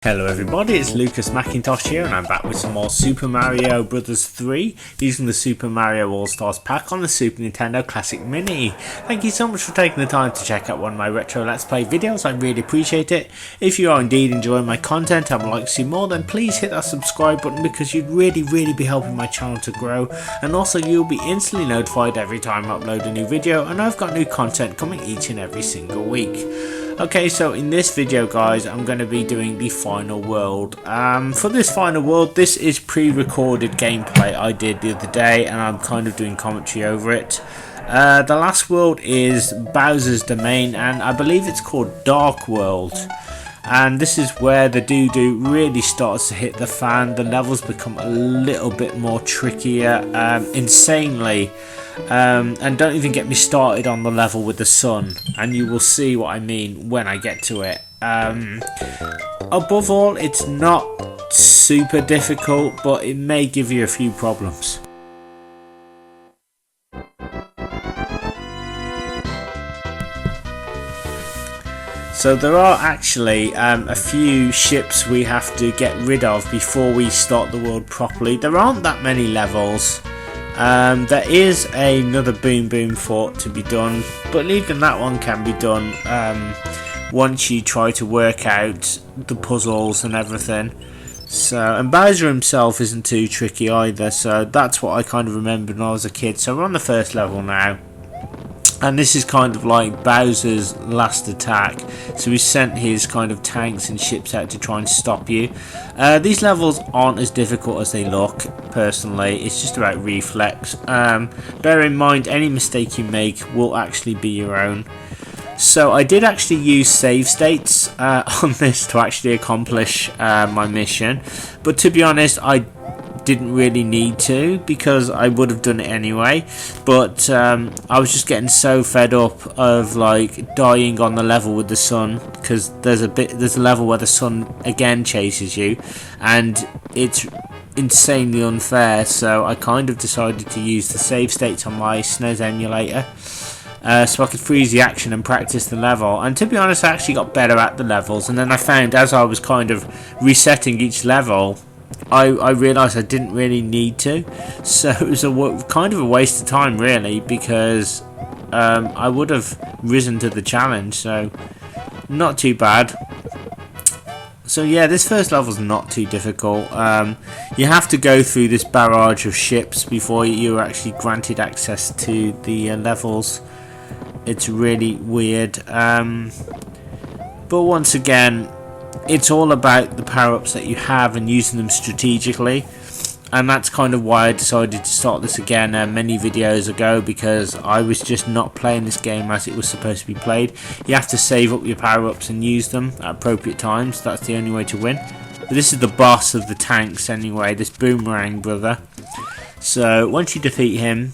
Hello everybody, it's Lucas Mackintosh here and I'm back with some more Super Mario Bros. 3 using the Super Mario All-Stars pack on the Super Nintendo Classic Mini. Thank you so much for taking the time to check out one of my retro Let's Play videos, I really appreciate it. If you are indeed enjoying my content and would like to see more, then please hit that subscribe button because you'd really be helping my channel to grow, and also you'll be instantly notified every time I upload a new video, and I've got new content coming each and every single week. Okay, so in this video guys, I'm going to be doing the final world. For this final world, this is pre-recorded gameplay I did the other day and I'm kind of doing commentary over it. The last world is Bowser's Domain and I believe it's called Dark World. And this is where the doo-doo really starts to hit the fan. The levels become a little bit more trickier, insanely. And don't even get me started on the level with the sun, and you will see what I mean when I get to it. Above all, it's not super difficult, but it may give you a few problems. So there are actually a few ships we have to get rid of before we start the world properly. There aren't that many levels. There is another Boom Boom Fort to be done, but even that one can be done once you try to work out the puzzles and everything. So, and Bowser himself isn't too tricky either, so that's what I kind of remembered when I was a kid. So we're on the first level now. And this is kind of like Bowser's last attack, so he sent his kind of tanks and ships out to try and stop you. These levels aren't as difficult as they look, personally, it's just about reflex. Bear in mind, any mistake you make will actually be your own. So I did actually use save states on this to actually accomplish my mission, but to be honest, I didn't really need to because I would have done it anyway, but I was just getting so fed up of like dying on the level with the sun, because there's a level where the sun again chases you and it's insanely unfair, so I kind of decided to use the save states on my SNES emulator so I could freeze the action and practice the level. And to be honest, I actually got better at the levels, and then I found as I was kind of resetting each level, I realised I didn't really need to, so it was kind of a waste of time really, because I would have risen to the challenge, so not too bad. So yeah, this first level's not too difficult. You have to go through this barrage of ships before you're actually granted access to the levels. It's really weird, but once again, it's all about the power-ups that you have and using them strategically, and that's kind of why I decided to start this again many videos ago, because I was just not playing this game as it was supposed to be played. You have to save up your power-ups and use them at appropriate times, that's the only way to win. But this is the boss of the tanks anyway, this Boomerang brother. So once you defeat him,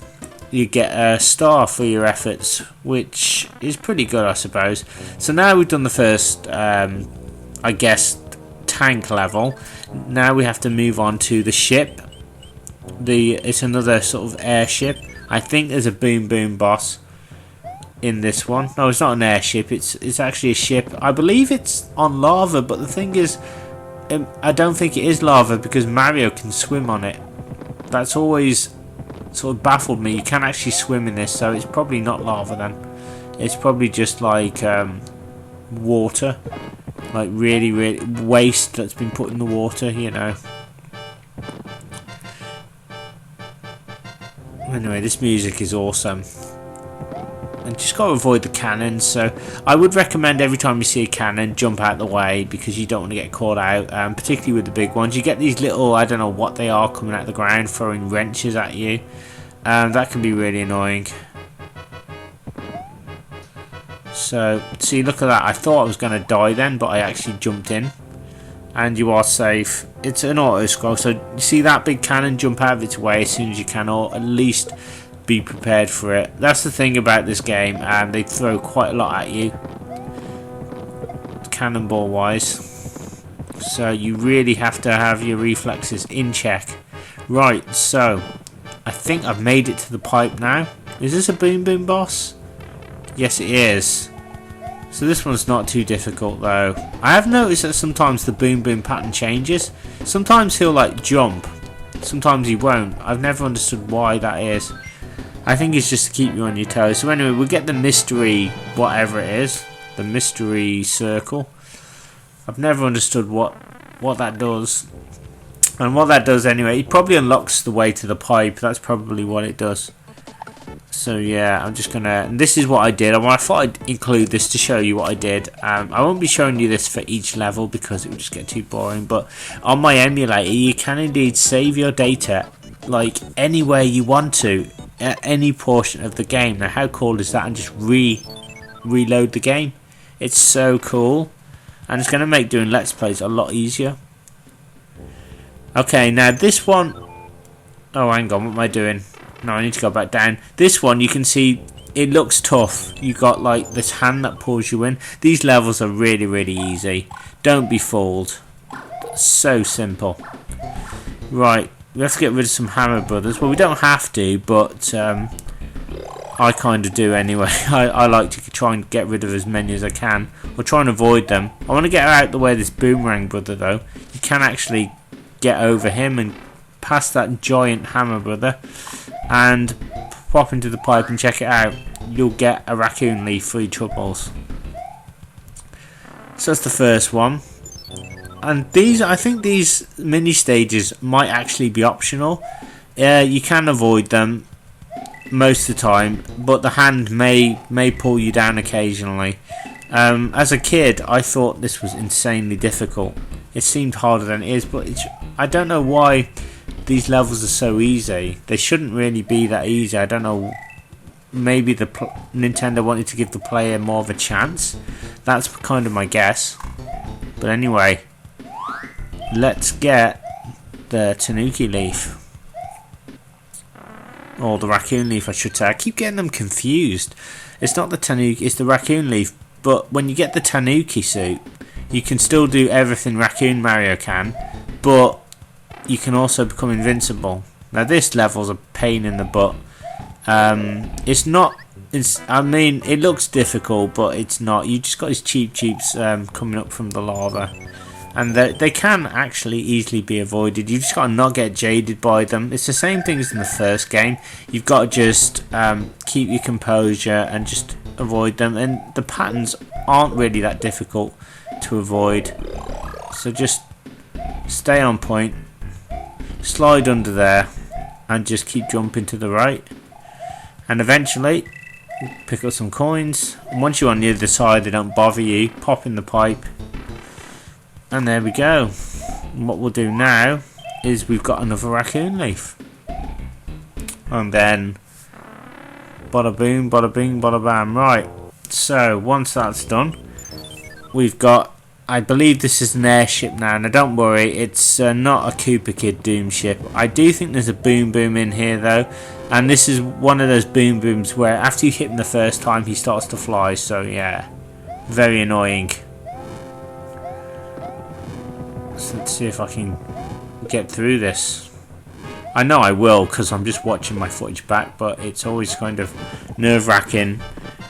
you get a star for your efforts, which is pretty good I suppose. So now we've done the first I guess tank level. Now we have to move on to the ship. It's another sort of airship. I think there's a Boom Boom boss in this one. No, it's not an airship, it's actually a ship. I believe it's on lava, but the thing is, I don't think it is lava because Mario can swim on it. That's always sort of baffled me. You can actually swim in this, so it's probably not lava then. It's probably just like water. Like really waste that's been put in the water, you know. Anyway, this music is awesome. And just got to avoid the cannons, so I would recommend every time you see a cannon, jump out the way, because you don't want to get caught out, particularly with the big ones. You get these little, I don't know what they are, coming out of the ground, throwing wrenches at you. That can be really annoying. So, see, look at that. I thought I was going to die then, but I actually jumped in. And you are safe. It's an auto-scroll, so you see that big cannon, jump out of its way as soon as you can, or at least be prepared for it. That's the thing about this game, and they throw quite a lot at you, cannonball wise, so you really have to have your reflexes in check. Right, so I think I've made it to the pipe now. Is this a Boom Boom boss? Yes it is. So this one's not too difficult though. I have noticed that sometimes the boom boom pattern changes. Sometimes he'll like jump, sometimes he won't. I've never understood why that is. I think it's just to keep you on your toes. So anyway, we'll get the mystery whatever it is. The mystery circle. I've never understood what that does. And what that does anyway, it probably unlocks the way to the pipe. That's probably what it does. So yeah, I'm just gonna, and this is what I did. I thought I'd include this to show you what I did. I won't be showing you this for each level because it would just get too boring, but on my emulator you can indeed save your data like anywhere you want to at any portion of the game. Now how cool is that? And just reload the game. It's so cool, and it's going to make doing Let's Plays a lot easier. Okay, now this one, oh hang on, what am I doing? No, I need to go back down. This one, you can see it looks tough. You got like this hand that pulls you in. These levels are really, really easy. Don't be fooled. So simple. Right, we have to get rid of some Hammer Brothers. Well, we don't have to, but I kind of do anyway. I like to try and get rid of as many as I can, or try and avoid them. I want to get out the way of this Boomerang Brother though. You can actually get over him and past that giant Hammer Brother and pop into the pipe and check it out. You'll get a raccoon leaf, 3 troubles. So that's the first one. And these, I think these mini stages might actually be optional. You can avoid them most of the time, but the hand may pull you down occasionally. As a kid, I thought this was insanely difficult. It seemed harder than it is, but I don't know why these levels are so easy. They shouldn't really be that easy. I don't know. Maybe the Nintendo wanted to give the player more of a chance. That's kind of my guess. But anyway, let's get the Tanuki leaf. Or the raccoon leaf, I should say. I keep getting them confused. It's not the Tanuki, it's the raccoon leaf. But when you get the Tanuki suit, you can still do everything Raccoon Mario can, but you can also become invincible. Now this level's a pain in the butt. It's not. I mean, it looks difficult, but it's not. You just got these cheeps coming up from the lava, and they can actually easily be avoided. You just got to not get jaded by them. It's the same thing as in the first game. You've got to just keep your composure and just avoid them. And the patterns aren't really that difficult to avoid. So just stay on point, slide under there, and just keep jumping to the right. And eventually pick up some coins, and once you're on the other side they don't bother you. Pop in the pipe, and there we go. And what we'll do now is we've got another raccoon leaf, and then bada boom, bada bing, bada bam. Right, so once that's done, we've got, I believe this is an airship now. Now don't worry, it's not a Koopa Kid Doom ship. I do think there's a Boom Boom in here though, and this is one of those Boom Booms where after you hit him the first time he starts to fly, so yeah, very annoying. So let's see if I can get through this. I know I will because I'm just watching my footage back, but it's always kind of nerve-wracking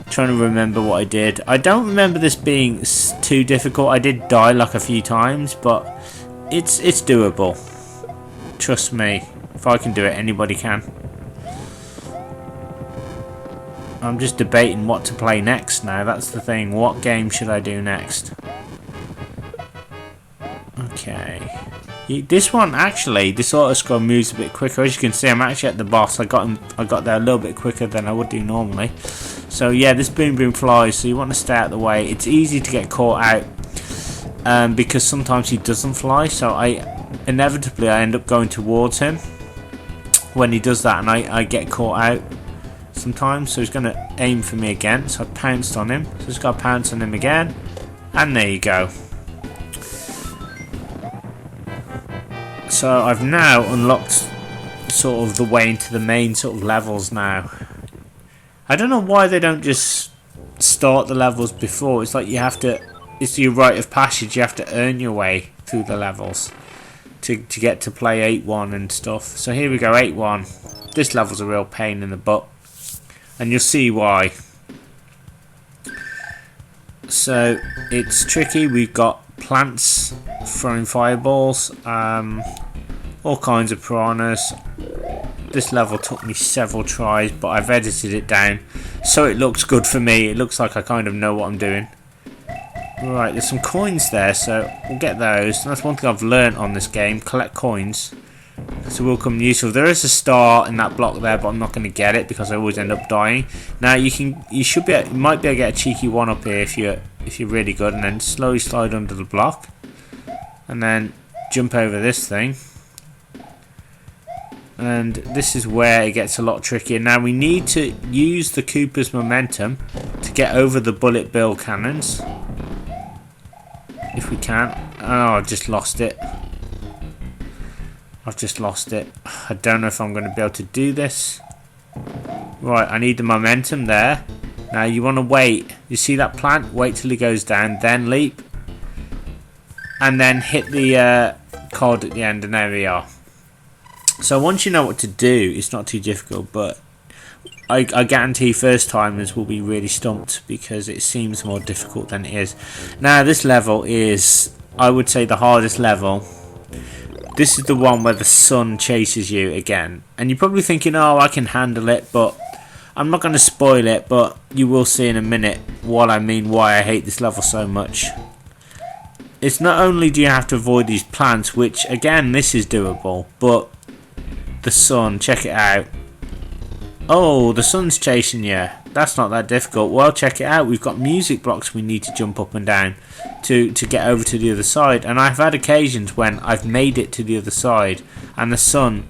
trying to remember what I did. I don't remember this being too difficult. I did die like a few times, but it's doable. Trust me, if I can do it, anybody can. I'm just debating what to play next now. That's the thing. What game should I do next? Okay. This one actually, this auto scroll moves a bit quicker. As you can see, I'm actually at the boss. I got there a little bit quicker than I would do normally. So yeah, this Boom Boom flies, so you want to stay out of the way. It's easy to get caught out because sometimes he doesn't fly. So inevitably I end up going towards him when he does that, and I get caught out sometimes. So he's going to aim for me again. So I pounced on him. So just got to pounce on him again, and there you go. So I've now unlocked sort of the way into the main sort of levels now. I don't know why they don't just start the levels before. It's like you have to, it's your rite of passage. You have to earn your way through the levels to get to play 8-1 and stuff. So here we go, 8-1. This level's a real pain in the butt, and you'll see why. So it's tricky. We've got plants throwing fireballs, all kinds of piranhas. This level took me several tries, but I've edited it down so it looks good for me. It looks like I kind of know what I'm doing. Right, there's some coins there, so we'll get those. That's one thing I've learnt on this game: collect coins, so will come useful. There is a star in that block there, but I'm not going to get it because I always end up dying. Now you might be able to get a cheeky one up here if you're really good, and then slowly slide under the block, and then jump over this thing. And this is where it gets a lot trickier. Now we need to use the Koopa's momentum to get over the bullet bill cannons. If we can. Oh, I've just lost it. I've just lost it. I don't know if I'm going to be able to do this. Right, I need the momentum there. Now you want to wait. You see that plant? Wait till it goes down, then leap. And then hit the cod at the end, and there we are. So once you know what to do, it's not too difficult, but I guarantee first timers will be really stumped because it seems more difficult than it is. Now this level is, I would say, the hardest level. This is the one where the sun chases you again, and you're probably thinking, oh, I can handle it, but I'm not going to spoil it, but you will see in a minute what I mean, why I hate this level so much. It's not only do you have to avoid these plants, which again this is doable, but the sun, check it out. Oh, the sun's chasing you. That's not that difficult. Well, check it out. We've got music blocks we need to jump up and down to get over to the other side. And I've had occasions when I've made it to the other side and the sun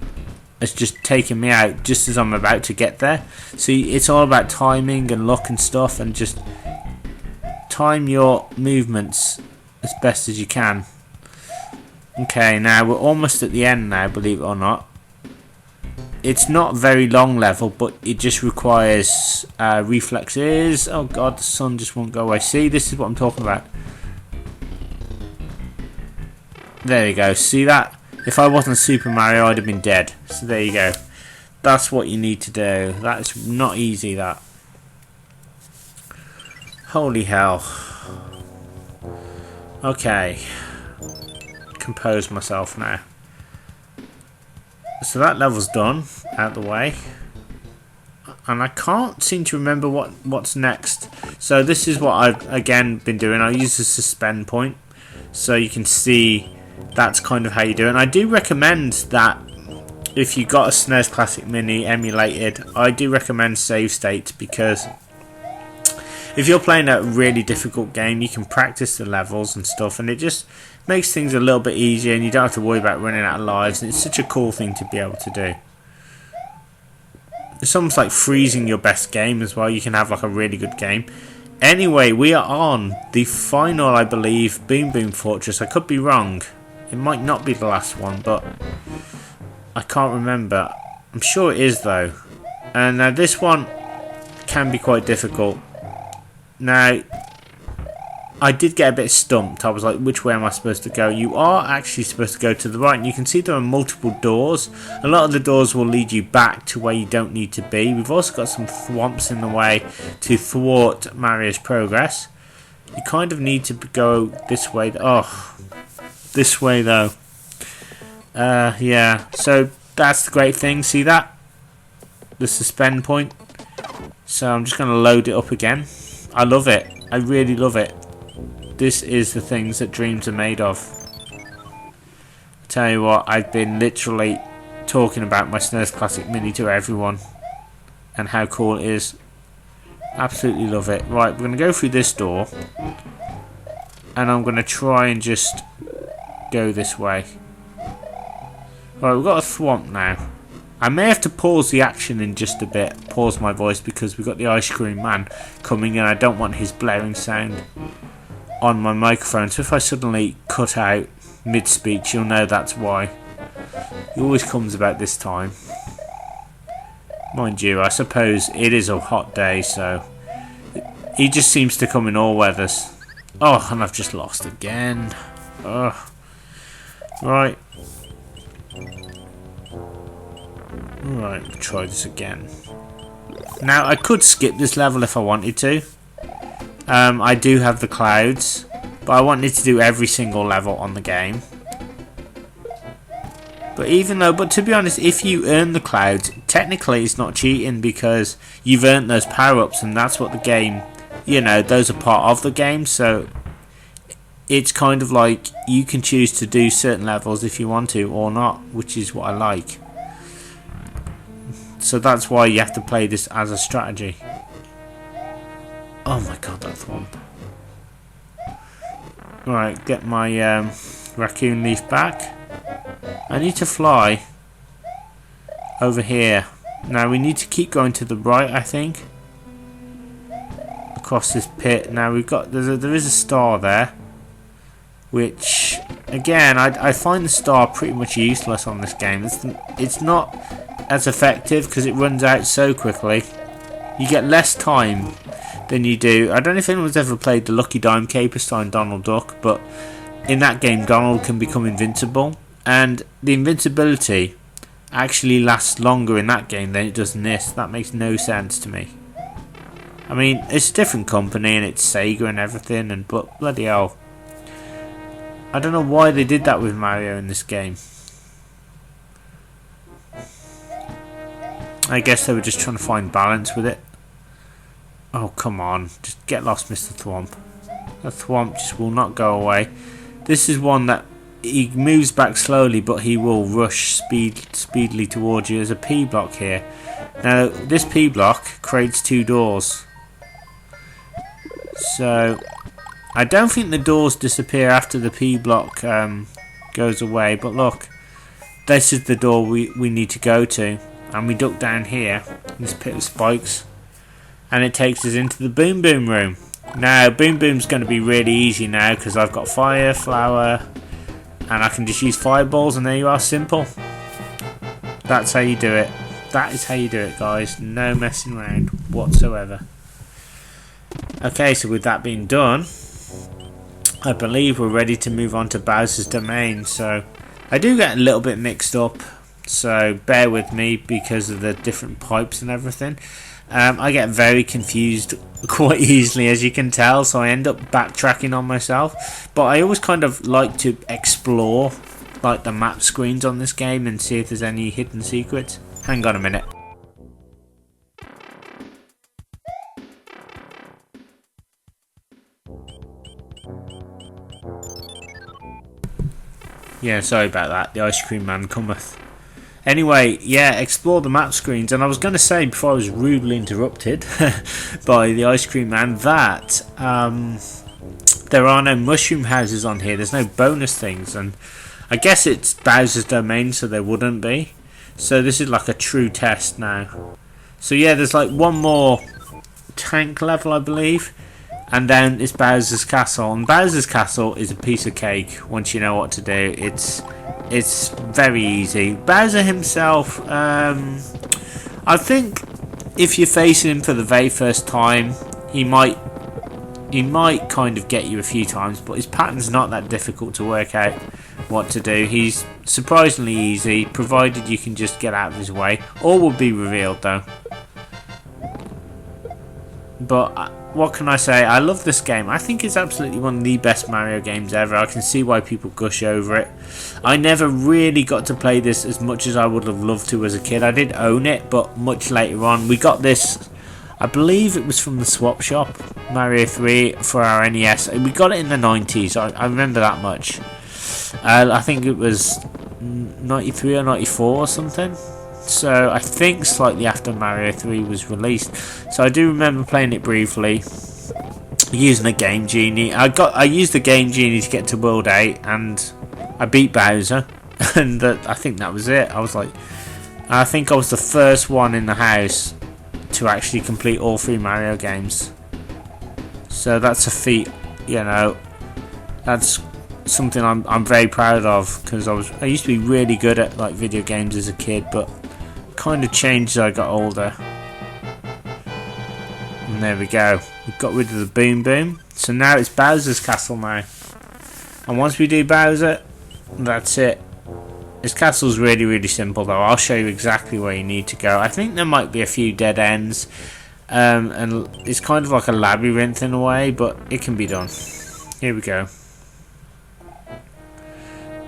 has just taken me out just as I'm about to get there. See, it's all about timing and luck and stuff, and just time your movements as best as you can. Okay, now we're almost at the end now, believe it or not. It's not a very long level, but it just requires reflexes. Oh god, the sun just won't go away. See, this is what I'm talking about. There you go. See that? If I wasn't Super Mario, I'd have been dead. So there you go. That's what you need to do. That's not easy, that. Holy hell. Okay. Compose myself now. So that level's done, out the way, and I can't seem to remember what's next. So this is what I've again been doing. I use the suspend point so you can see that's kind of how you do it. And I do recommend that if you got a SNES Classic Mini emulated, I do recommend save state, because if you're playing a really difficult game, you can practice the levels and stuff, and it just makes things a little bit easier, and you don't have to worry about running out of lives, and it's such a cool thing to be able to do. It's almost like freezing your best game as well. You can have like a really good game. Anyway, we are on the final, I believe, Boom Boom Fortress. I could be wrong. It might not be the last one, but I can't remember. I'm sure it is though. And now this one can be quite difficult. Now, I did get a bit stumped. I was like, which way am I supposed to go? You are actually supposed to go to the right, and you can see there are multiple doors. A lot of the doors will lead you back to where you don't need to be. We've also got some thwomps in the way to thwart Mario's progress. You kind of need to go this way. Oh, this way though. Yeah, so that's the great thing. See that? The suspend point. So I'm just going to load it up again. I love it. I really love it. This is the things that dreams are made of. I tell you what, I've been literally talking about my SNES Classic Mini to everyone and how cool it is. Absolutely love it. Right, we're going to go through this door, and I'm going to try and just go this way. Right, we've got a thwomp now. I may have to pause the action in just a bit, pause my voice, because we've got the ice cream man coming in. I don't want his blaring sound on my microphone, so if I suddenly cut out mid-speech, you'll know that's why. He always comes about this time. Mind you, I suppose it is a hot day, so he just seems to come in all weathers. Oh, and I've just lost again. Ugh. Right. Right, try this again. Now, I could skip this level if I wanted to. I do have the clouds, but I wanted to do every single level on the game. But to be honest, if you earn the clouds, technically it's not cheating because you've earned those power-ups, and that's what the game, those are part of the game. So it's kind of like you can choose to do certain levels if you want to or not, which is what I like. So that's why you have to play this as a strategy. Oh my god, that's one. Right, get my raccoon leaf back. I need to fly over here. Now we need to keep going to the right, I think. Across this pit. Now there is a star there. Which, again, I find the star pretty much useless on this game. It's not as effective because it runs out so quickly. You get less time than you do. I don't know if anyone's ever played the Lucky Dime Caper starring Donald Duck, but in that game Donald can become invincible, and the invincibility actually lasts longer in that game than it does in this. That makes no sense to me. I mean, it's a different company and it's Sega and everything, but bloody hell, I don't know why they did that with Mario in this game. I guess they were just trying to find balance with it. Oh, come on. Just get lost, Mr. Thwomp. The Thwomp just will not go away. This is one that he moves back slowly, but he will rush speedily towards you. There's a P block here. Now, this P block creates 2 doors. So, I don't think the doors disappear after the P block goes away. But look, this is the door we need to go to. And we duck down here, in this pit of spikes. And it takes us into the Boom Boom room. Now, Boom Boom's going to be really easy now because I've got fire, flower, and I can just use fireballs, and there you are, simple. That's how you do it. That is how you do it, guys. No messing around whatsoever. Okay, so with that being done, I believe we're ready to move on to Bowser's Domain. So, I do get a little bit mixed up, so bear with me because of the different pipes and everything. I get very confused quite easily, as you can tell, so I end up backtracking on myself. But I always kind of like to explore like the map screens on this game and see if there's any hidden secrets. Hang on a minute. Yeah, sorry about that. The ice cream man cometh. Anyway, yeah, explore the map screens, and I was going to say before I was rudely interrupted by the ice cream man that there are no mushroom houses on here. There's no bonus things, and I guess it's Bowser's Domain, so there wouldn't be. So this is like a true test now. So yeah, there's like one more tank level, I believe, and then it's Bowser's Castle. And Bowser's Castle is a piece of cake once you know what to do. It's very easy. Bowser himself, I think if you're facing him for the very first time, he might kind of get you a few times, but his pattern's not that difficult to work out what to do. He's surprisingly easy, provided you can just get out of his way. All will be revealed though. But what can I say? I love this game. I think it's absolutely one of the best Mario games ever. I can see why people gush over it. I never really got to play this as much as I would have loved to as a kid. I did own it, but much later on. We got this, I believe it was from the swap shop, Mario 3 for our NES. We got it in the 90s. I remember that much. I think it was 93 or 94 or something. So I think slightly after Mario 3 was released. So I do remember playing it briefly, using a Game Genie. I used the Game Genie to get to World 8, and I beat Bowser, and I think that was it. I think I was the first one in the house to actually complete all 3 Mario games. So that's a feat, you know. That's something I'm very proud of, because I used to be really good at like video games as a kid, but kind of changed as I got older. And there we go. We've got rid of the Boom Boom. So now it's Bowser's Castle now. And once we do Bowser, that's it. His castle's really, really simple though. I'll show you exactly where you need to go. I think there might be a few dead ends. and it's kind of like a labyrinth in a way, but it can be done. Here we go.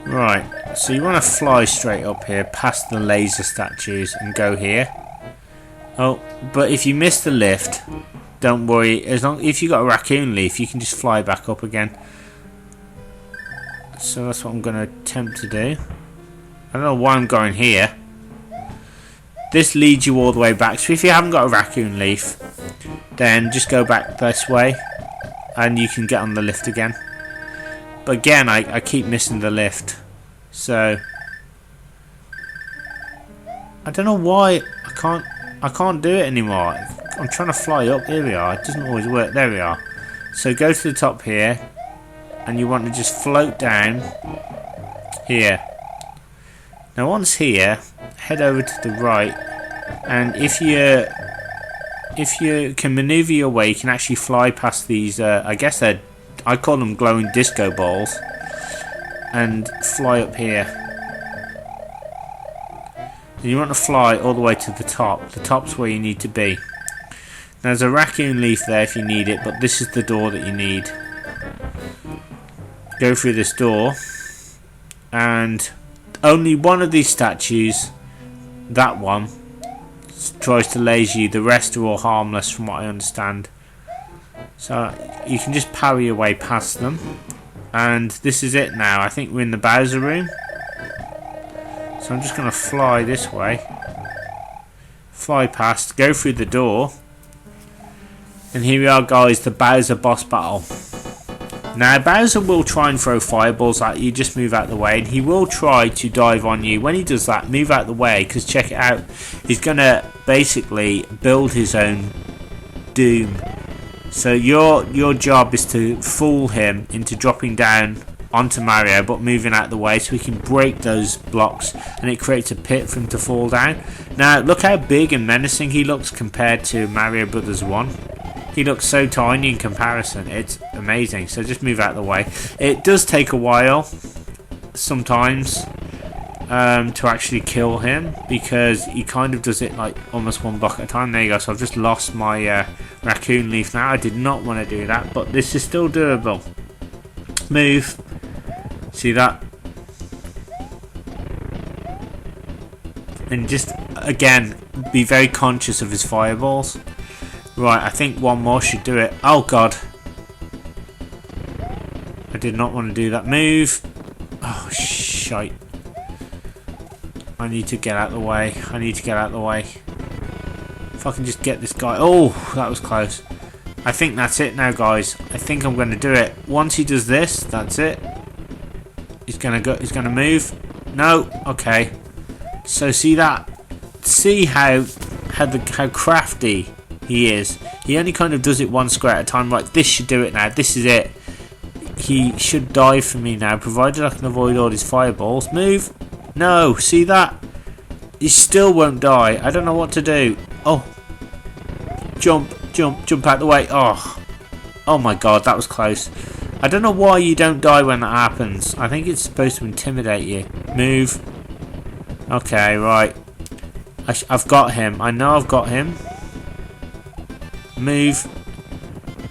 Right, so you want to fly straight up here past the laser statues and go here. Oh, but if you miss the lift, don't worry. If you got a raccoon leaf, you can just fly back up again. So that's what I'm going to attempt to do. I don't know why I'm going here. This leads you all the way back. So if you haven't got a raccoon leaf, then just go back this way, and you can get on the lift again. But again, I keep missing the lift. So I don't know why I can't do it anymore. I'm trying to fly up. Here we are. It doesn't always work. There we are. So go to the top here, and you want to just float down here. Now once here, head over to the right, and if you can maneuver your way, you can actually fly past these. I guess I call them glowing disco balls, and fly up here. And you want to fly all the way to the top. The top's where you need to be. Now, there's a raccoon leaf there if you need it, but this is the door that you need. Go through this door, and only one of these statues, that one, tries to laser you. The rest are all harmless from what I understand. So you can just parry your way past them. And this is it now. I think we're in the Bowser room. So I'm just going to fly this way. Fly past, go through the door. And here we are, guys, the Bowser boss battle. Now Bowser will try and throw fireballs at you, just move out the way, and he will try to dive on you. When he does that, move out the way, because check it out, he's going to basically build his own doom. So your job is to fool him into dropping down onto Mario, but moving out the way so he can break those blocks, and it creates a pit for him to fall down. Now look how big and menacing he looks compared to Mario Brothers 1. He looks so tiny in comparison. It's amazing. So just move out the way. It does take a while sometimes to actually kill him, because he kind of does it like almost one block at a time. There you go. So I've just lost my raccoon leaf now. I did not want to do that, but this is still doable. Move. See that? And just again, be very conscious of his fireballs. Right, I think one more should do it. Oh god. I did not want to do that. Move. Oh shite. I need to get out of the way. I need to get out of the way. If I can just get this guy. Oh, that was close. I think that's it now, guys. I think I'm going to do it. Once he does this, that's it. He's going to go. He's going to move. No. Okay. So see that? See how crafty he is. He only kind of does it one square at a time. Right, this should do it now. This is it. He should die for me now, provided I can avoid all his fireballs. Move. No, see that? He still won't die. I don't know what to do. Oh. Jump, jump, jump out the way. Oh my god, that was close. I don't know why you don't die when that happens. I think it's supposed to intimidate you. Move. Okay, right. I've got him. I know I've got him. Move.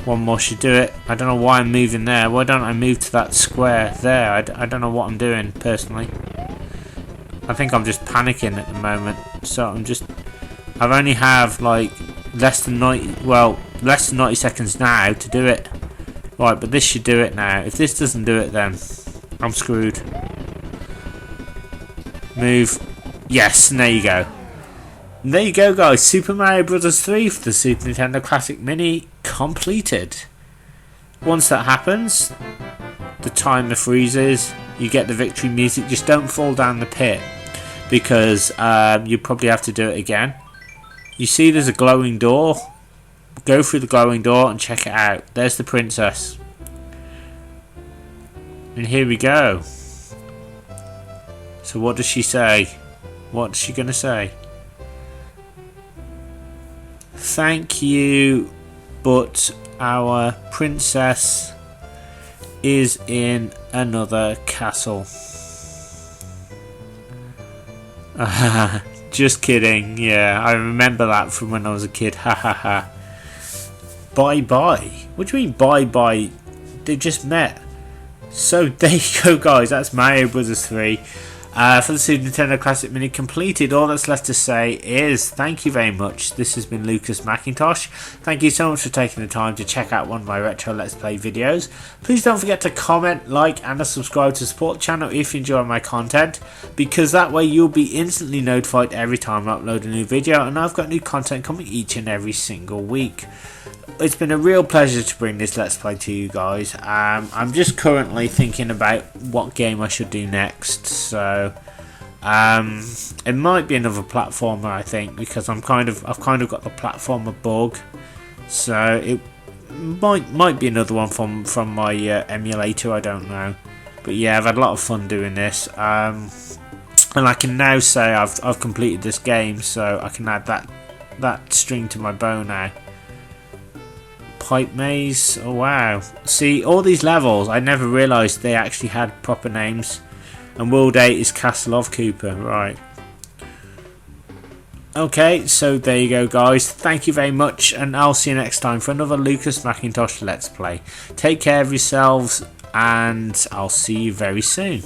One more should do it. I don't know why I'm moving there. Why don't I move to that square there? I don't know what I'm doing personally. I think I'm just panicking at the moment. So I've only have like less than 90 seconds now to do it. Right, but this should do it now. If this doesn't do it, then I'm screwed. Move. Yes, and there you go. And there you go, guys. Super Mario Bros. 3 for the Super Nintendo Classic Mini completed. Once that happens, the timer freezes. You get the victory music. Just don't fall down the pit, because you probably have to do it again. You see there's a glowing door. Go through the glowing door and check it out. There's the princess. And here we go. So what does she say? What's she going to say? Thank you, but our princess is in another castle. Just kidding. Yeah, I remember that from when I was a kid. Ha ha ha. bye-bye. What do you mean bye-bye? They just met. So there you go, guys. That's Mario Bros. 3 for the Super Nintendo Classic Mini completed. All that's left to say is thank you very much. This has been Lucas Mackintosh. Thank you so much for taking the time to check out one of my retro Let's Play videos. Please don't forget to comment, like and subscribe to support the channel if you enjoy my content, because that way you'll be instantly notified every time I upload a new video, and I've got new content coming each and every single week. It's been a real pleasure to bring this Let's Play to you guys. I'm just currently thinking about what game I should do next, so it might be another platformer, I think, because I've kind of got the platformer bug, so it might be another one from my emulator. I don't know, but yeah, I've had a lot of fun doing this, and I can now say I've completed this game, so I can add that string to my bow now. Pipe Maze, oh wow. See, all these levels, I never realised they actually had proper names. And World 8 is Castle of Cooper, right. Okay, so there you go, guys. Thank you very much, and I'll see you next time for another Lucas Mackintosh Let's Play. Take care of yourselves, and I'll see you very soon.